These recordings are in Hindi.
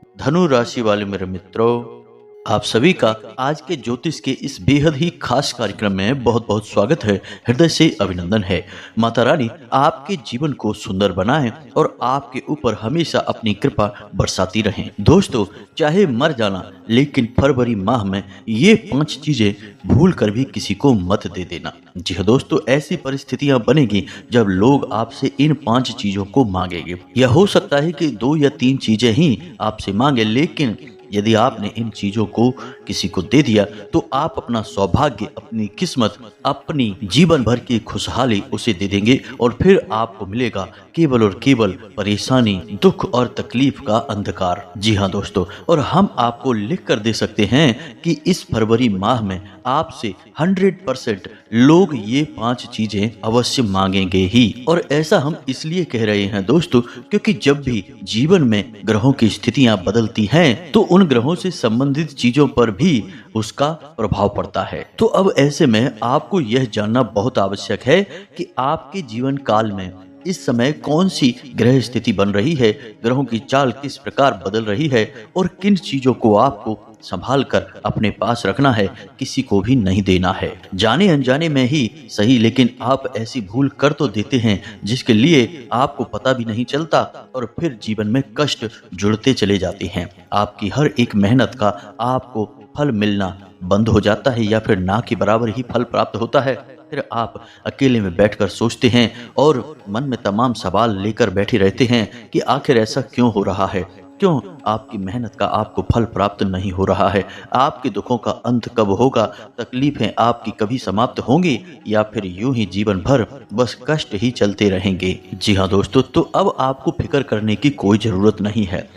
धनु राशि वाले मेरे मित्रों, आप सभी का आज के ज्योतिष के इस बेहद ही खास कार्यक्रम में बहुत बहुत स्वागत है। हृदय से अभिनंदन है। माता रानी आपके जीवन को सुंदर बनाएं और आपके ऊपर हमेशा अपनी कृपा बरसाती रहें। दोस्तों, चाहे मर जाना, लेकिन फरवरी माह में ये 5 चीजें भूल कर भी किसी को मत दे देना। जी हाँ दोस्तों, ऐसी परिस्थितियां बनेगी जब लोग आपसे इन 5 चीजों को मांगेंगे। यह हो सकता है कि 2 या 3 चीजें ही आपसे मांगे, लेकिन यदि आपने इन चीजों को किसी को दे दिया तो आप अपना सौभाग्य, अपनी किस्मत, अपनी जीवन भर की खुशहाली उसे दे देंगे और फिर आपको मिलेगा केवल और केवल परेशानी, दुख और तकलीफ का अंधकार। जी हाँ दोस्तों, और हम आपको लिख कर दे सकते हैं कि इस फरवरी माह में आपसे 100% लोग ये 5 चीजें अवश्य मांगेंगे ही। और ऐसा हम इसलिए कह रहे हैं दोस्तों, क्योंकि जब भी जीवन में ग्रहों की स्थितियां बदलती हैं तो उन ग्रहों से संबंधित चीजों पर भी उसका प्रभाव पड़ता है। तो अब ऐसे में आपको यह जानना बहुत आवश्यक है कि आपके जीवन काल में इस समय कौन सी ग्रह स्थिति बन रही है, ग्रहों की चाल किस प्रकार बदल रही है और किन चीजों को आपको संभाल कर अपने पास रखना है, किसी को भी नहीं देना है। जाने अनजाने में ही सही, लेकिन आप ऐसी भूल कर तो देते हैं जिसके लिए आपको पता भी नहीं चलता और फिर जीवन में कष्ट जुड़ते चले जाते हैं। आपकी हर एक मेहनत का आपको फल मिलना बंद हो जाता है या फिर ना के बराबर ही फल प्राप्त होता है। फिर आप अकेले में बैठकर सोचते हैं और मन में तमाम सवाल लेकर बैठे रहते हैं कि आखिर ऐसा क्यों हो रहा है, क्यों आपकी मेहनत का आपको फल प्राप्त नहीं हो रहा है, आपके दुखों का अंत कब होगा, तकलीफें आपकी कभी समाप्त होंगी या फिर यूं ही जीवन भर बस कष्ट ही चलते रहेंगे। जी हाँ दोस्तों, तो अब आपको फिक्र करने की कोई जरूरत नहीं है।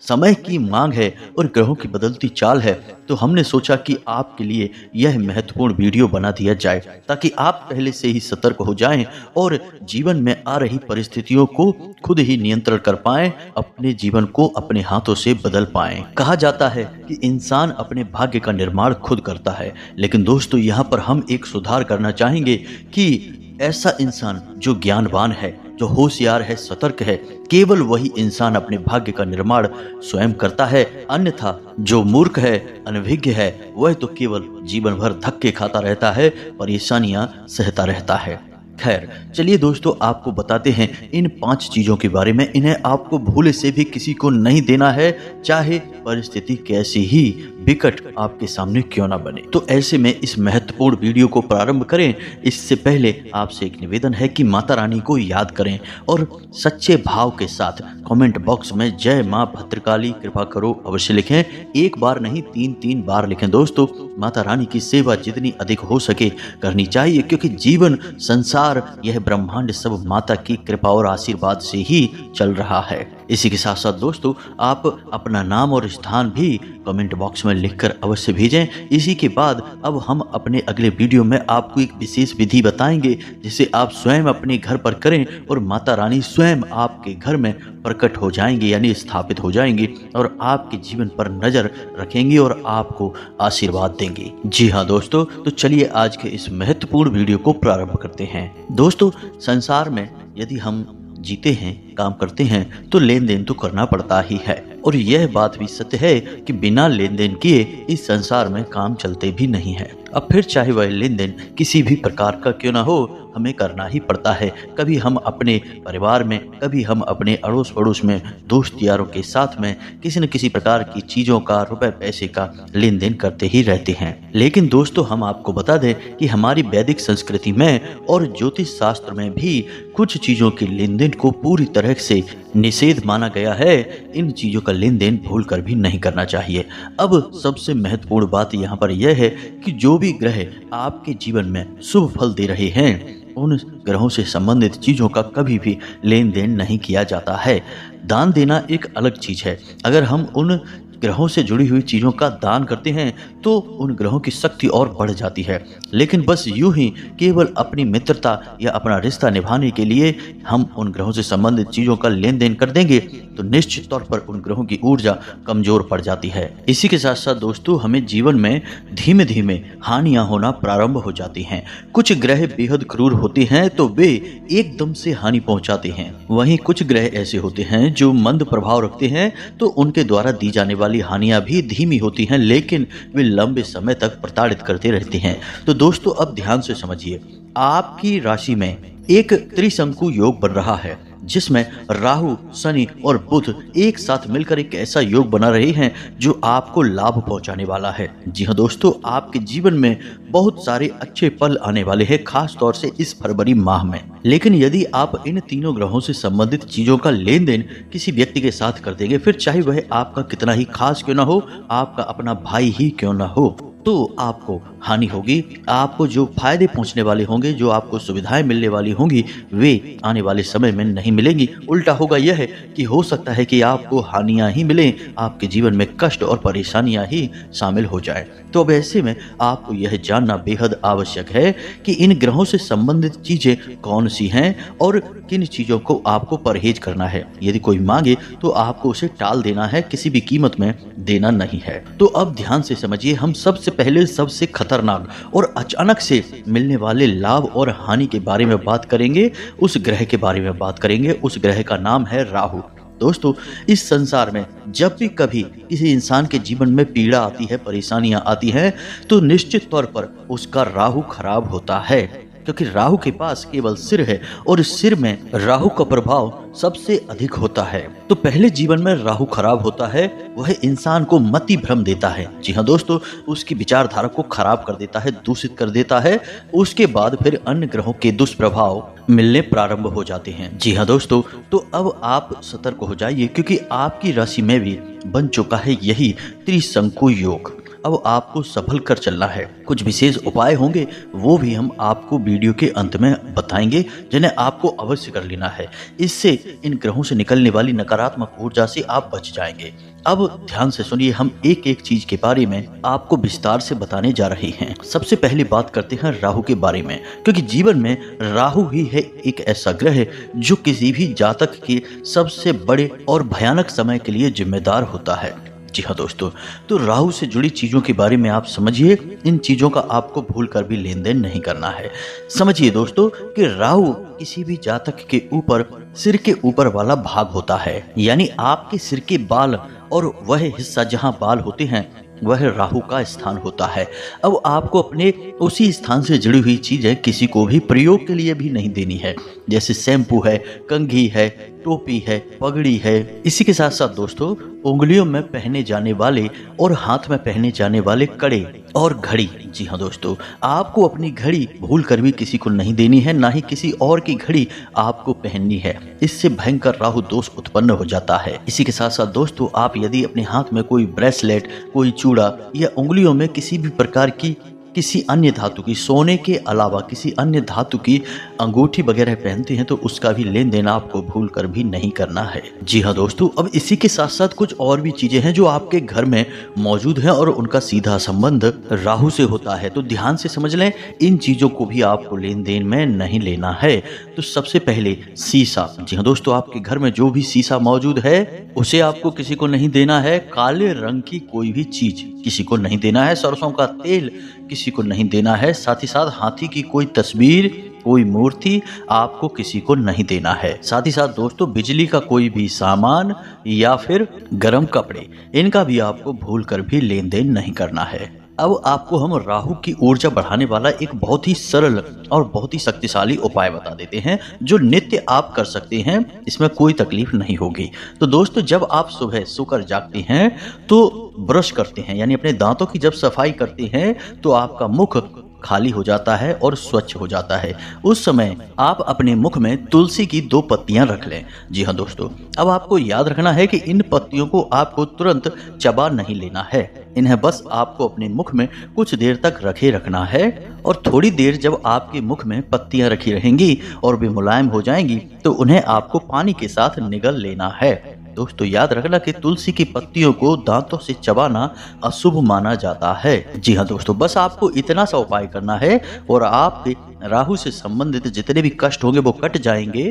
समय की मांग है और ग्रहों की बदलती चाल है, तो हमने सोचा कि आपके लिए यह महत्वपूर्ण वीडियो बना दिया जाए ताकि आप पहले से ही सतर्क हो जाएं और जीवन में आ रही परिस्थितियों को खुद ही नियंत्रण कर पाएं, अपने जीवन को अपने हाथों से बदल पाएं। कहा जाता है कि इंसान अपने भाग्य का निर्माण खुद करता है, लेकिन दोस्तों यहाँ पर हम एक सुधार करना चाहेंगे कि ऐसा इंसान जो ज्ञानवान है, जो होशियार है, सतर्क है, केवल वही इंसान अपने भाग्य का निर्माण स्वयं करता है। अन्यथा जो मूर्ख है, अनभिज्ञ है, वह तो केवल जीवन भर धक्के खाता रहता है, परेशानियां सहता रहता है। खैर चलिए दोस्तों, आपको बताते हैं इन 5 चीजों के बारे में। इन्हें आपको भूले से भी किसी को नहीं देना है, चाहे परिस्थिति कैसी ही विकट आपके सामने क्यों ना बने। तो ऐसे में इस महत्वपूर्ण वीडियो को प्रारंभ करें इससे पहले आपसे एक निवेदन है कि माता रानी को याद करें और सच्चे भाव के साथ कमेंट बॉक्स में जय मां भद्रकाली कृपा करो अवश्य लिखें। एक बार नहीं, 3 बार लिखें। दोस्तों, माता रानी की सेवा जितनी अधिक हो सके करनी चाहिए, क्योंकि जीवन, संसार, यह ब्रह्मांड सब माता की कृपा और आशीर्वाद से ही चल रहा है। इसी के साथ साथ दोस्तों, आप अपना नाम और स्थान भी कमेंट बॉक्स में लिखकर अवश्य भेजें। इसी के बाद अब हम अपने अगले वीडियो में आपको एक विशेष विधि बताएंगे जिसे आप स्वयं अपने घर पर करें और माता रानी स्वयं आपके घर में प्रकट हो जाएंगे, यानी स्थापित हो जाएंगे और आपके जीवन पर नजर रखेंगे और आपको आशीर्वाद देंगे। जी हाँ दोस्तों, तो चलिए आज के इस महत्वपूर्ण वीडियो को प्रारंभ करते हैं। दोस्तों, संसार में यदि हम जीते हैं, काम करते हैं, तो लेन देन तो करना पड़ता ही है और यह बात भी सत्य है कि बिना लेन देन किए इस संसार में काम चलते भी नहीं है। अब फिर चाहे वह लेन देन किसी भी प्रकार का क्यों ना हो, हमें करना ही पड़ता है। कभी हम अपने परिवार में, कभी हम अपने अड़ोस पड़ोस में, दोस्त यारों के साथ में किसी न किसी प्रकार की चीजों का, रुपए पैसे का लेन देन करते ही रहते हैं। लेकिन दोस्तों, हम आपको बता दें कि हमारी वैदिक संस्कृति में और ज्योतिष शास्त्र में भी कुछ चीजों के लेन देन को पूरी तरह से निषेध माना गया है। इन चीजों का लेन देन भूल कर भी नहीं करना चाहिए। अब सबसे महत्वपूर्ण बात यहाँ पर यह है कि जो भी ग्रह आपके जीवन में शुभ फल दे रहे हैं, उन ग्रहों से संबंधित चीजों का कभी भी लेन देन नहीं किया जाता है। दान देना एक अलग चीज है। अगर हम उन ग्रहों से जुड़ी हुई चीजों का दान करते हैं तो उन ग्रहों की शक्ति और बढ़ जाती है। लेकिन बस यूं ही केवल अपनी मित्रता या अपना रिश्ता निभाने के लिए हम उन ग्रहों से संबंधित चीजों का लेन देन कर देंगे तो निश्चित तौर पर उन ग्रहों की ऊर्जा कमजोर पड़ जाती है। इसी के साथ साथ दोस्तों हमें जीवन में धीमे धीमे हानियां होना प्रारंभ हो जाती हैं। कुछ ग्रह बेहद क्रूर होते हैं तो वे एकदम से हानि पहुंचाते हैं, वहीं कुछ ग्रह ऐसे होते हैं जो मंद प्रभाव रखते हैं, तो उनके द्वारा दी जाने वाली हानियां भी धीमी होती हैं, लेकिन वे लंबे समय तक प्रताड़ित करते रहते हैं। तो दोस्तों अब ध्यान से समझिए, आपकी राशि में एक त्रिशंकु योग बन रहा है, जिसमें राहु, शनि और बुध एक साथ मिलकर एक ऐसा योग बना रहे हैं जो आपको लाभ पहुंचाने वाला है। जी हाँ दोस्तों, आपके जीवन में बहुत सारे अच्छे पल आने वाले हैं, खास तौर से इस फरवरी माह में। लेकिन यदि आप इन तीनों ग्रहों से संबंधित चीजों का लेन देन किसी व्यक्ति के साथ कर देंगे, फिर चाहे वह आपका कितना ही खास क्यों ना हो, आपका अपना भाई ही क्यों ना हो, तो आपको हानि होगी। आपको जो फायदे पहुंचने वाले होंगे, जो आपको सुविधाएं मिलने वाली होंगी, वे आने वाले समय में नहीं मिलेंगी। उल्टा होगा यह है कि हो सकता है कि आपको हानियां ही मिलें, आपके जीवन में कष्ट और परेशानियां ही शामिल हो जाए। तो अब ऐसे में आपको यह जानना बेहद आवश्यक है कि इन ग्रहों से संबंधित चीजें कौन सी हैं और किन चीजों को आपको परहेज करना है। यदि कोई मांगे तो आपको उसे टाल देना है, किसी भी कीमत में देना नहीं है। तो अब ध्यान से समझिए, हम सबसे पहले सबसे खतरनाक और अचानक से मिलने वाले लाभ और हानि के बारे में बात करेंगे। उस ग्रह के बारे में बात करेंगे, उस ग्रह का नाम है राहु। दोस्तों इस संसार में जब भी कभी किसी इंसान के जीवन में पीड़ा आती है, परेशानियां आती हैं, तो निश्चित तौर पर उसका राहु खराब होता है, क्योंकि राहु के पास केवल सिर है और इस सिर में राहु का प्रभाव सबसे अधिक होता है। तो पहले जीवन में राहु खराब होता है, वह इंसान को मति भ्रम देता है। जी हाँ दोस्तों, उसकी विचारधारा को खराब कर देता है, दूषित कर देता है। उसके बाद फिर अन्य ग्रहों के दुष्प्रभाव मिलने प्रारंभ हो जाते हैं। जी हाँ दोस्तों, तो अब आप सतर्क हो जाइए, क्योंकि आपकी राशि में भी बन चुका है यही त्रिशंकु योग। अब आपको संभल कर चलना है। कुछ विशेष उपाय होंगे, वो भी हम आपको वीडियो के अंत में बताएंगे, जिन्हें आपको अवश्य कर लेना है। इससे इन ग्रहों से निकलने वाली नकारात्मक ऊर्जा से आप बच जाएंगे। अब ध्यान से सुनिए, हम एक एक चीज के बारे में आपको विस्तार से बताने जा रहे हैं। सबसे पहले बात करते हैं राहु के बारे में, क्योंकि जीवन में राहु ही है एक ऐसा ग्रह जो किसी भी जातक के सबसे बड़े और भयानक समय के लिए जिम्मेदार होता है। जी हाँ दोस्तों, तो राहु से जुड़ी चीजों के बारे में आप समझिए। इन चीजों का आपको भूल कर भी लेन देन नहीं करना है। समझिए दोस्तों कि राहु किसी भी जातक के ऊपर सिर के ऊपर वाला भाग होता है, यानी आपके सिर के बाल और वह हिस्सा जहां बाल होते हैं वह राहु का स्थान होता है। अब आपको अपने उसी स्थान से जुड़ी हुई चीजें किसी को भी प्रयोग के लिए भी नहीं देनी है, जैसे शैम्पू है, कंघी है, टोपी है, पगड़ी है। इसी के साथ साथ दोस्तों उंगलियों में पहने जाने वाले और हाथ में पहने जाने वाले कड़े और घड़ी। जी हाँ दोस्तों, आपको अपनी घड़ी भूल कर भी किसी को नहीं देनी है, ना ही किसी और की घड़ी आपको पहननी है। इससे भयंकर राहु दोष उत्पन्न हो जाता है। इसी के साथ साथ दोस्तों, आप यदि अपने हाथ में कोई ब्रेसलेट, कोई चूड़ा या उंगलियों में किसी भी प्रकार की किसी अन्य धातु की, सोने के अलावा किसी अन्य धातु की अंगूठी वगैरह पहनते हैं, तो उसका भी लेन देन आपको भूल कर भी नहीं करना है। जी हाँ दोस्तों, अब इसी के साथ साथ कुछ और भी चीजें हैं जो आपके घर में मौजूद हैं और उनका सीधा संबंध राहु से होता है, तो ध्यान से समझ लें। इन चीजों को भी आपको लेन देन में नहीं लेना है। तो सबसे पहले शीशा। जी हाँ दोस्तों, आपके घर में जो भी शीशा मौजूद है उसे आपको किसी को नहीं देना है। काले रंग की कोई भी चीज किसी को नहीं देना है। सरसों का तेल किसी को नहीं देना है। साथ ही साथ हाथी की कोई तस्वीर, कोई मूर्ति आपको किसी को नहीं देना है। साथ ही साथ दोस्तों बिजली का कोई भी सामान या फिर गर्म कपड़े, इनका भी आपको भूल कर भी लेन देन नहीं करना है। अब आपको हम राहु की ऊर्जा बढ़ाने वाला एक बहुत ही सरल और बहुत ही शक्तिशाली उपाय बता देते हैं, जो नित्य आप कर सकते हैं। इसमें कोई तकलीफ नहीं होगी। तो दोस्तों, जब आप सुबह सोकर जागते हैं तो ब्रश करते हैं, यानी अपने दांतों की जब सफाई करते हैं, तो आपका मुख खाली हो जाता है और स्वच्छ हो जाता है। उस समय आप अपने मुख में तुलसी की 2 पत्तियां रख लें। जी हाँ दोस्तों, अब आपको याद रखना है कि इन पत्तियों को आपको तुरंत चबा नहीं लेना है। इन्हें बस आपको अपने मुख में कुछ देर तक रखे रखना है, और थोड़ी देर जब आपके मुख में पत्तियां रखी रहेंगी और वे मुलायम हो जाएंगी, तो उन्हें आपको पानी के साथ निगल लेना है। दोस्तों याद रखना कि तुलसी की पत्तियों को दांतों से चबाना अशुभ माना जाता है। जी हाँ दोस्तों, बस आपको इतना सा उपाय करना है और आपके राहु से संबंधित जितने भी कष्ट होंगे वो कट जाएंगे।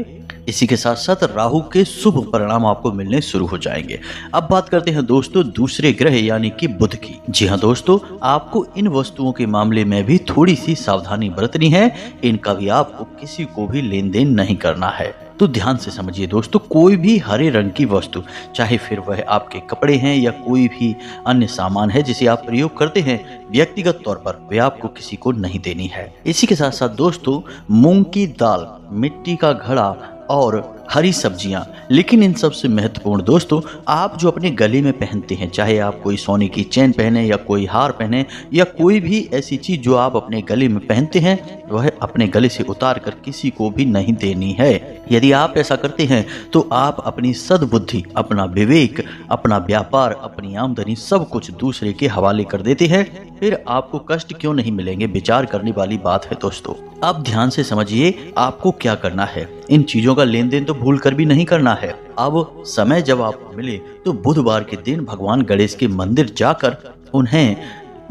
इसी के साथ साथ राहु के शुभ परिणाम आपको मिलने शुरू हो जाएंगे। अब बात करते हैं दोस्तों दूसरे ग्रह यानी कि बुध की। जी हाँ दोस्तों, आपको इन वस्तुओं के मामले में भी थोड़ी सी सावधानी बरतनी है। इनका भी आपको किसी को भी लेन देन नहीं करना है। तो ध्यान से समझिए दोस्तों, कोई भी हरे रंग की वस्तु, चाहे फिर वह आपके कपड़े हैं या कोई भी अन्य सामान है जिसे आप प्रयोग करते हैं व्यक्तिगत तौर पर, वे आपको किसी को नहीं देनी है। इसी के साथ साथ दोस्तों मूंग की दाल, मिट्टी का घड़ा और हरी सब्जियां, लेकिन इन सबसे महत्वपूर्ण दोस्तों, आप जो अपने गले में पहनते हैं, चाहे आप कोई सोने की चेन पहने या कोई हार पहने या कोई भी ऐसी चीज जो आप अपने गले में पहनते हैं, वह अपने गले से उतार कर किसी को भी नहीं देनी है। यदि आप ऐसा करते हैं तो आप अपनी सद्बुद्धि, अपना विवेक, अपना व्यापार, अपनी आमदनी सब कुछ दूसरे के हवाले कर देते हैं। फिर आपको कष्ट क्यों नहीं मिलेंगे, विचार करने वाली बात है दोस्तों। अब ध्यान से समझिए आपको क्या करना है। इन चीजों का लेन देन तो भूल कर भी नहीं करना है। अब समय जब आपको मिले तो बुधवार के दिन भगवान गणेश के मंदिर जाकर उन्हें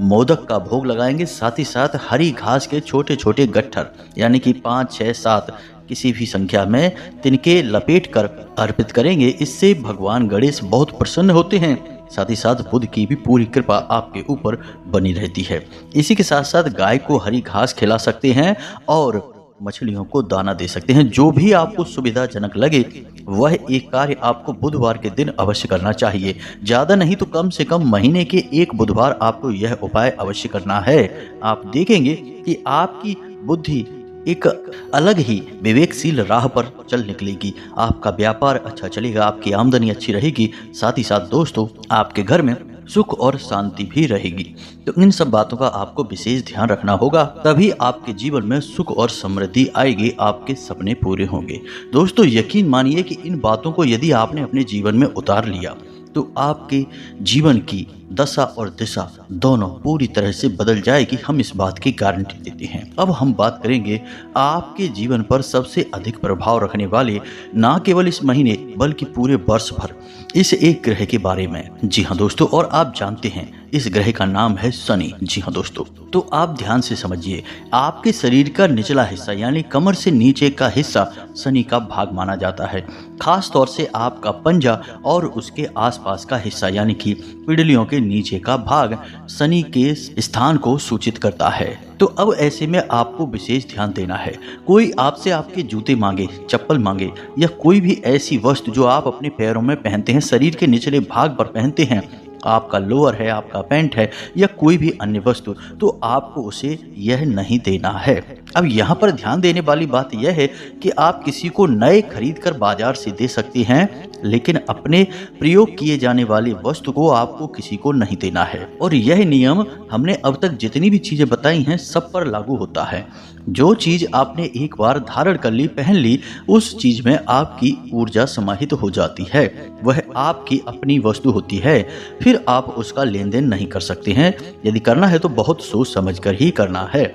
मोदक का भोग लगाएंगे। साथ ही साथ हरी घास के छोटे छोटे गट्ठर यानी कि 5, 6, 7 किसी भी संख्या में तिनके लपेट कर अर्पित करेंगे। इससे भगवान गणेश बहुत प्रसन्न होते हैं। साथ ही साथ बुध की भी पूरी कृपा आपके ऊपर बनी रहती है। इसी के साथ साथ गाय को हरी घास खिला सकते हैं और मछलियों को दाना दे सकते हैं। जो भी आपको सुविधाजनक लगे वह एक कार्य आपको बुधवार के दिन अवश्य करना चाहिए। ज्यादा नहीं तो कम से कम महीने के एक बुधवार आपको यह उपाय अवश्य करना है। आप देखेंगे कि आपकी बुद्धि एक अलग ही विवेकशील राह पर चल निकलेगी। आपका व्यापार अच्छा चलेगा, आपकी आमदनी अच्छी रहेगी। साथ ही साथ दोस्तों आपके घर में सुख और शांति भी रहेगी। तो इन सब बातों का आपको विशेष ध्यान रखना होगा, तभी आपके जीवन में सुख और समृद्धि आएगी, आपके सपने पूरे होंगे। दोस्तों यकीन मानिए कि इन बातों को यदि आपने अपने जीवन में उतार लिया तो आपके जीवन की दशा और दिशा दोनों पूरी तरह से बदल जाएगी। हम इस बात की गारंटी देते हैं। अब हम बात करेंगे आपके जीवन पर सबसे अधिक प्रभाव रखने वाले, ना केवल इस महीने बल्कि पूरे वर्ष भर, इस एक ग्रह के बारे में। जी हाँ दोस्तों, और आप जानते हैं इस ग्रह का नाम है शनि। जी हाँ दोस्तों, तो आप ध्यान से समझिए, आपके शरीर का निचला हिस्सा यानी कमर से नीचे का हिस्सा शनि का भाग माना जाता है। खास तौर से आपका पंजा और उसके आसपास का हिस्सा यानी कि पिंडलियों के नीचे का भाग शनि के स्थान को सूचित करता है। तो अब ऐसे में आपको विशेष ध्यान देना है। कोई आपसे आपके जूते मांगे, चप्पल मांगे या कोई भी ऐसी वस्तु जो आप अपने पैरों में पहनते हैं, शरीर के निचले भाग पर पहनते हैं, आपका लोअर है, आपका पैंट है या कोई भी अन्य वस्तु, तो आपको उसे यह नहीं देना है। अब यहाँ पर ध्यान देने वाली बात यह है कि आप किसी को नए खरीद कर बाजार से दे सकती हैं, लेकिन अपने प्रयोग किए जाने वाली वस्तु को आपको किसी को नहीं देना है। और यह नियम हमने अब तक जितनी भी चीजें बताई हैं सब पर लागू होता है। जो चीज आपने एक बार धारण कर ली, पहन ली, उस चीज में आपकी ऊर्जा समाहित हो जाती है, वह आपकी अपनी वस्तु होती है। फिर आप उसका लेन देन नहीं कर सकते हैं। यदि करना है तो बहुत सोच समझ कर ही करना है।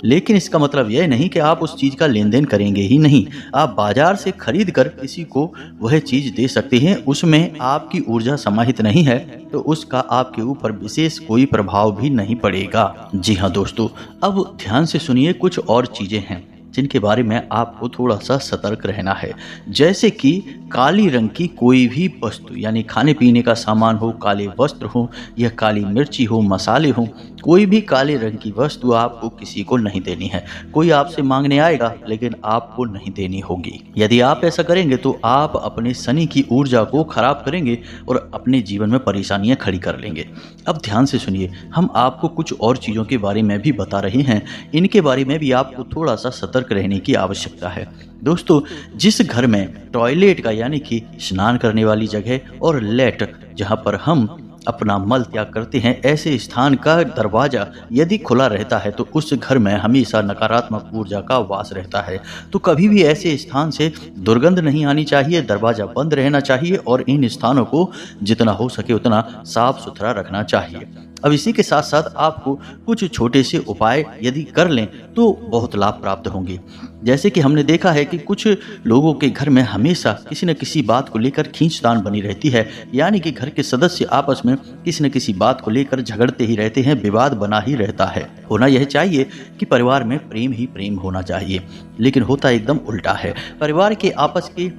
लेकिन इसका मतलब यह नहीं कि आप उस चीज का लेन देन करेंगे ही नहीं। आप बाजार से खरीद कर किसी को वह चीज दे सकते हैं। उसमें आपकी ऊर्जा समाहित नहीं है तो उसका आपके ऊपर विशेष कोई प्रभाव भी नहीं पड़ेगा। जी हाँ दोस्तों, अब ध्यान से सुनिए, कुछ और चीजें हैं जिनके बारे में आपको थोड़ा सा सतर्क रहना है। जैसे कि काली रंग की कोई भी वस्तु यानी खाने पीने का सामान हो, काले वस्त्र हो या काली मिर्ची हो, मसाले हो, कोई भी काले रंग की वस्तु आपको किसी को नहीं देनी है। कोई आपसे मांगने आएगा लेकिन आपको नहीं देनी होगी। यदि आप ऐसा करेंगे तो आप अपने शनि की ऊर्जा को खराब करेंगे और अपने जीवन में परेशानियां खड़ी कर लेंगे। अब ध्यान से सुनिए, हम आपको कुछ और चीज़ों के बारे में भी बता रहे हैं। इनके बारे में भी आपको थोड़ा सा सतर्क रहने की आवश्यकता है। दोस्तों, जिस घर में टॉयलेट का यानी कि स्नान करने वाली जगह और लेट जहां पर हम अपना मल त्याग करते हैं, ऐसे स्थान का दरवाजा यदि खुला रहता है तो उस घर में हमेशा नकारात्मक ऊर्जा का वास रहता है। तो कभी भी ऐसे स्थान से दुर्गंध नहीं आनी चाहिए, दरवाजा बंद रहना चाहिए और इन स्थानों को जितना हो सके उतना साफ सुथरा रखना चाहिए। अब इसी के साथ साथ आपको कुछ छोटे से उपाय यदि कर लें तो बहुत लाभ प्राप्त होंगे। जैसे कि हमने देखा है कि कुछ लोगों के घर में हमेशा किसी न किसी बात को लेकर खींचतान बनी रहती है, यानी कि घर के सदस्य आपस में किसी न किसी बात को लेकर झगड़ते ही रहते हैं, विवाद बना ही रहता है। होना यह चाहिए कि परिवार में प्रेम ही प्रेम होना चाहिए, लेकिन होता एकदम उल्टा है। परिवार के आपस के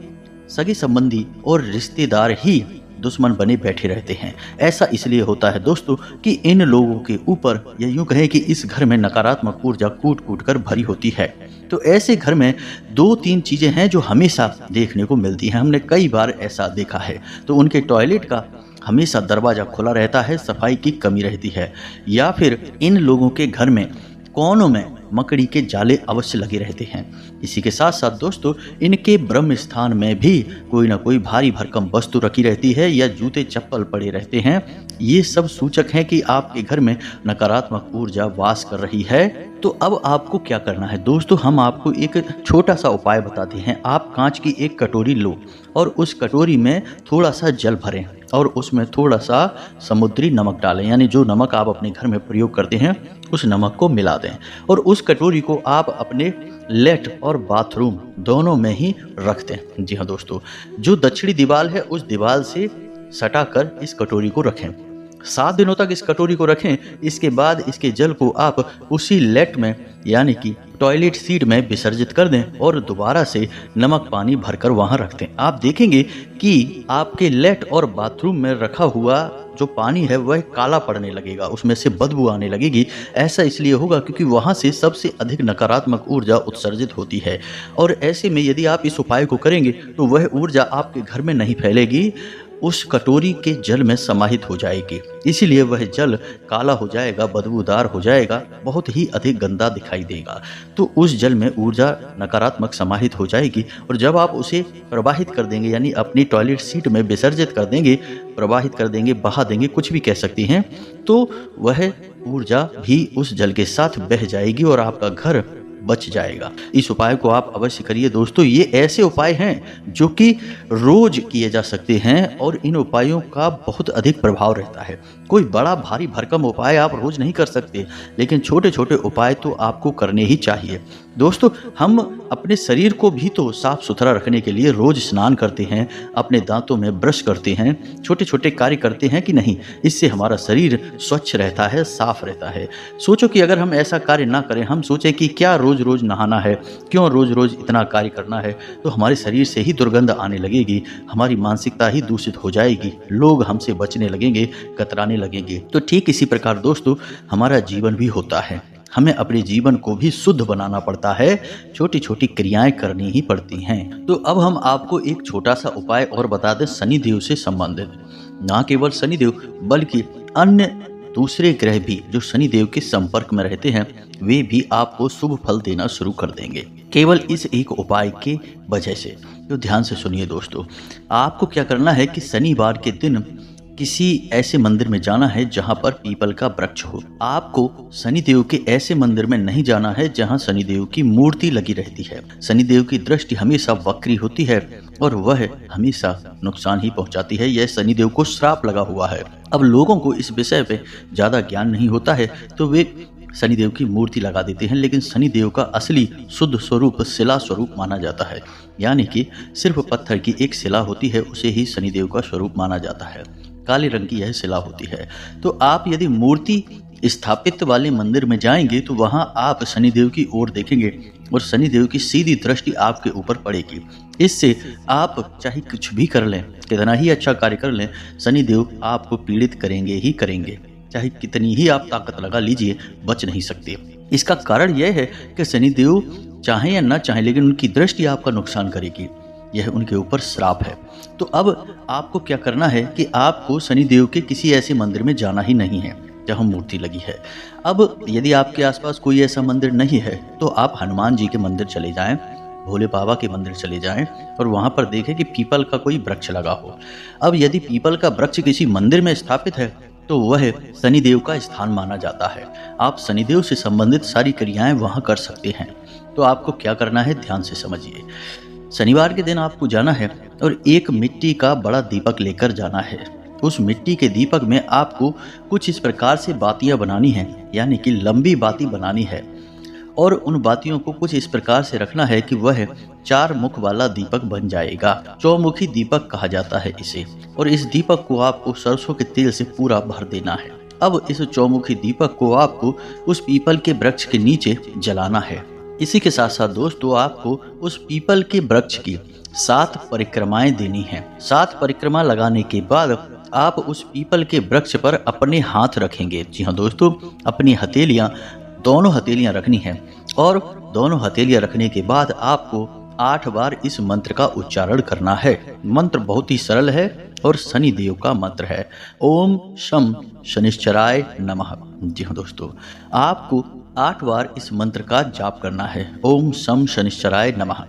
सगे संबंधी और रिश्तेदार ही दुश्मन बने बैठे रहते हैं। ऐसा इसलिए होता है दोस्तों कि इन लोगों के ऊपर या यूं कहें कि इस घर में नकारात्मक ऊर्जा कूट कूट कर भरी होती है। तो ऐसे घर में 2-3 चीज़ें हैं जो हमेशा देखने को मिलती हैं, हमने कई बार ऐसा देखा है। तो उनके टॉयलेट का हमेशा दरवाज़ा खुला रहता है, सफाई की कमी रहती है, या फिर इन लोगों के घर में कोनों में मकड़ी के जाले अवश्य लगे रहते हैं। इसी के साथ साथ दोस्तों इनके ब्रह्म स्थान में भी कोई ना कोई भारी भरकम वस्तु रखी रहती है या जूते चप्पल पड़े रहते हैं। ये सब सूचक हैं कि आपके घर में नकारात्मक ऊर्जा वास कर रही है। तो अब आपको क्या करना है दोस्तों, हम आपको एक छोटा सा उपाय बताते हैं। आप कांच की एक कटोरी लो और उस कटोरी में थोड़ा सा जल भरें और उसमें थोड़ा सा समुद्री नमक डालें, यानी जो नमक आप अपने घर में प्रयोग करते हैं उस नमक को मिला दें और उस कटोरी को आप अपने लेट और बाथरूम दोनों में ही रख दें। जी हाँ दोस्तों, जो दक्षिणी दीवार है उस दीवार से सटाकर इस कटोरी को रखें। 7 दिनों तक इस कटोरी को रखें। इसके बाद इसके जल को आप उसी लेट में यानी कि टॉयलेट सीट में विसर्जित कर दें और दोबारा से नमक पानी भरकर वहां रख दें। आप देखेंगे कि आपके लेट और बाथरूम में रखा हुआ जो पानी है वह काला पड़ने लगेगा, उसमें से बदबू आने लगेगी। ऐसा इसलिए होगा क्योंकि वहां से सबसे अधिक नकारात्मक ऊर्जा उत्सर्जित होती है और ऐसे में यदि आप इस उपाय को करेंगे तो वह ऊर्जा आपके घर में नहीं फैलेगी, उस कटोरी के जल में समाहित हो जाएगी। इसीलिए वह जल काला हो जाएगा, बदबूदार हो जाएगा, बहुत ही अधिक गंदा दिखाई देगा। तो उस जल में ऊर्जा नकारात्मक समाहित हो जाएगी और जब आप उसे प्रवाहित कर देंगे यानी अपनी टॉयलेट सीट में विसर्जित कर देंगे, प्रवाहित कर देंगे, बहा देंगे, कुछ भी कह सकती हैं, तो वह ऊर्जा भी उस जल के साथ बह जाएगी और आपका घर बच जाएगा। इस उपाय को आप अवश्य करिए दोस्तों। ये ऐसे उपाय हैं जो कि रोज किए जा सकते हैं और इन उपायों का बहुत अधिक प्रभाव रहता है। कोई बड़ा भारी भरकम उपाय आप रोज नहीं कर सकते, लेकिन छोटे छोटे उपाय तो आपको करने ही चाहिए। दोस्तों हम अपने शरीर को भी तो साफ सुथरा रखने के लिए रोज स्नान करते हैं, अपने दांतों में ब्रश करते हैं, छोटे छोटे कार्य करते हैं कि नहीं। इससे हमारा शरीर स्वच्छ रहता है, साफ रहता है। सोचो कि अगर हम ऐसा कार्य ना करें, हम सोचें कि क्या रोज रोज नहाना है, क्यों रोज रोज इतना कार्य करना है, तो हमारे शरीर से ही दुर्गंध आने लगेगी, हमारी मानसिकता ही दूषित हो जाएगी, लोग हमसे बचने लगेंगे, कतराने लगेंगे। तो ठीक इसी प्रकार दोस्तों हमारा जीवन भी होता है। हमें अपने जीवन को भी शुद्ध बनाना पड़ता है, छोटी छोटी क्रियाएं करनी ही पड़ती हैं। तो अब हम आपको एक छोटा सा उपाय और बता दें शनिदेव से संबंधित। ना केवल शनिदेव बल्कि अन्य दूसरे ग्रह भी जो शनिदेव के संपर्क में रहते हैं वे भी आपको शुभ फल देना शुरू कर देंगे, केवल इस एक उपाय के वजह से। तो ध्यान से सुनिए दोस्तों, आपको क्या करना है कि शनिवार के दिन किसी ऐसे मंदिर में जाना है जहां पर पीपल का वृक्ष हो। आपको शनिदेव के ऐसे मंदिर में नहीं जाना है जहां शनिदेव की मूर्ति लगी रहती है। शनिदेव की दृष्टि हमेशा वक्री होती है और वह हमेशा नुकसान ही पहुंचाती है। यह शनिदेव को श्राप लगा हुआ है। अब लोगों को इस विषय पे ज्यादा ज्ञान नहीं होता है तो वे शनिदेव की मूर्ति लगा देते हैं, लेकिन शनिदेव का असली शुद्ध स्वरूप शिला स्वरूप माना जाता है, यानी कि सिर्फ पत्थर की एक शिला होती है, उसे ही शनिदेव का स्वरूप माना जाता है। काले रंग की यह शिला होती है। तो आप यदि मूर्ति स्थापित वाले मंदिर में जाएंगे तो वहां आप शनिदेव की ओर देखेंगे और शनिदेव की सीधी दृष्टि आपके ऊपर पड़ेगी। इससे आप चाहे कुछ भी कर लें, कितना ही अच्छा कार्य कर लें, शनिदेव आपको पीड़ित करेंगे ही करेंगे। चाहे कितनी ही आप ताकत लगा लीजिए, बच नहीं सकते। इसका कारण यह है कि शनिदेव चाहे या ना चाहे लेकिन उनकी दृष्टि आपका नुकसान करेगी, यह उनके ऊपर श्राप है। तो अब आपको क्या करना है कि आपको शनिदेव के किसी ऐसे मंदिर में जाना ही नहीं है जहां मूर्ति लगी है। अब यदि आपके आसपास कोई ऐसा मंदिर नहीं है तो आप हनुमान जी के मंदिर चले जाएं, भोले बाबा के मंदिर चले जाएं और वहां पर देखें कि पीपल का कोई वृक्ष लगा हो। अब यदि पीपल का वृक्ष किसी मंदिर में स्थापित है तो वह शनिदेव का स्थान माना जाता है। आप शनिदेव से संबंधित सारी क्रियाएं वहां कर सकते हैं। तो आपको क्या करना है, ध्यान से समझिए। शनिवार के दिन आपको जाना है और एक मिट्टी का बड़ा दीपक लेकर जाना है। उस मिट्टी के दीपक में आपको कुछ इस प्रकार से बातियां बनानी हैं, यानी कि लंबी बाती बनानी है। और उन बातियों को कुछ इस प्रकार से रखना है कि वह 4 मुख वाला दीपक बन जाएगा। चौमुखी दीपक कहा जाता है इसे। और इस दीपक को आपको सरसों के तेल से पूरा भर देना है। अब इस चौमुखी दीपक को आपको उस पीपल के वृक्ष के नीचे जलाना है। इसी के साथ साथ दोस्तों आपको उस पीपल के वृक्ष की 7 परिक्रमाएं देनी हैं। 7 परिक्रमा लगाने के बाद आप उस पीपल के वृक्ष पर अपने हाथ रखेंगे। जी हाँ दोस्तों, अपनी हथेलियां, दोनों हथेलियां रखनी है। और दोनों हथेलियां रखने के बाद आपको 8 बार इस मंत्र का उच्चारण करना है। मंत्र बहुत ही सरल है और शनि देव का मंत्र है। ओम शम शनिश्चराय नमः। जी हाँ दोस्तों, आपको 8 बार इस मंत्र का जाप करना है। ओम शम शनिश्चराय नमः।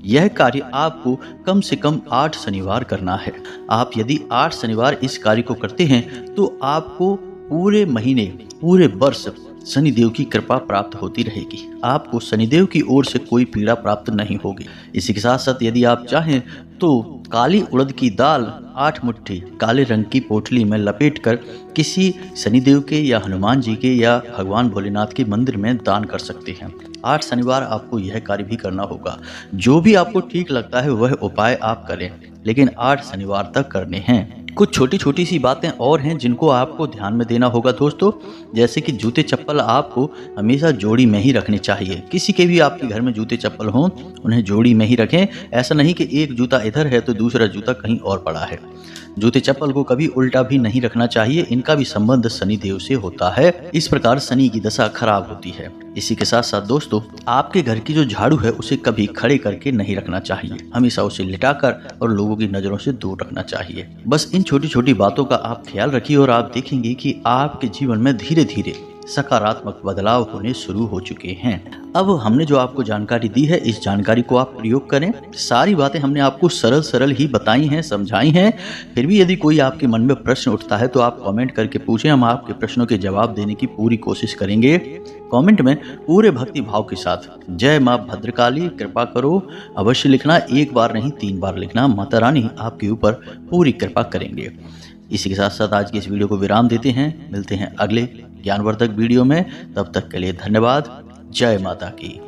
यह कार्य आपको कम से कम 8 शनिवार करना है। आप यदि 8 शनिवार इस कार्य को करते हैं तो आपको पूरे महीने, पूरे वर्ष शनिदेव की कृपा प्राप्त होती रहेगी। आपको शनिदेव की ओर से कोई पीड़ा प्राप्त नहीं होगी। इसी के साथ साथ यदि आप चाहें तो काली उड़द की दाल 8 मुट्ठी काले रंग की पोटली में लपेटकर किसी शनिदेव के या हनुमान जी के या भगवान भोलेनाथ के मंदिर में दान कर सकते हैं। 8 शनिवार आपको यह कार्य भी करना होगा। जो भी आपको ठीक लगता है वह उपाय आप करें, लेकिन 8 शनिवार तक करने हैं। कुछ छोटी छोटी सी बातें और हैं जिनको आपको ध्यान में देना होगा दोस्तों, जैसे कि जूते चप्पल आपको हमेशा जोड़ी में ही रखने चाहिए। किसी के भी आपके घर में जूते चप्पल हों, उन्हें जोड़ी में ही रखें। ऐसा नहीं कि एक जूता इधर है तो दूसरा जूता कहीं और पड़ा है। जूते चप्पल को कभी उल्टा भी नहीं रखना चाहिए, इनका भी संबंध शनि देव से होता है। इस प्रकार शनि की दशा खराब होती है। इसी के साथ साथ दोस्तों, आपके घर की जो झाड़ू है उसे कभी खड़े करके नहीं रखना चाहिए, हमेशा उसे लिटाकर और लोगों की नजरों से दूर रखना चाहिए। बस इन छोटी छोटी बातों का आप ख्याल रखिए और आप देखेंगे कि आपके जीवन में धीरे धीरे सकारात्मक बदलाव होने शुरू हो चुके हैं। अब हमने जो आपको जानकारी दी है, इस जानकारी को आप प्रयोग करें। सारी बातें हमने आपको सरल सरल ही बताई हैं, समझाई हैं। फिर भी यदि कोई आपके मन में प्रश्न उठता है तो आप कमेंट करके पूछें, हम आपके प्रश्नों के जवाब देने की पूरी कोशिश करेंगे। कमेंट में पूरे भक्ति भाव के साथ जय माँ भद्रकाली कृपा करो अवश्य लिखना। 1 बार नहीं 3 बार लिखना। माता रानी आपके ऊपर पूरी कृपा करेंगे। इसी के साथ साथ आज की इस वीडियो को विराम देते हैं। मिलते हैं अगले ज्ञानवर्धक वीडियो में। तब तक के लिए धन्यवाद। जय माता की।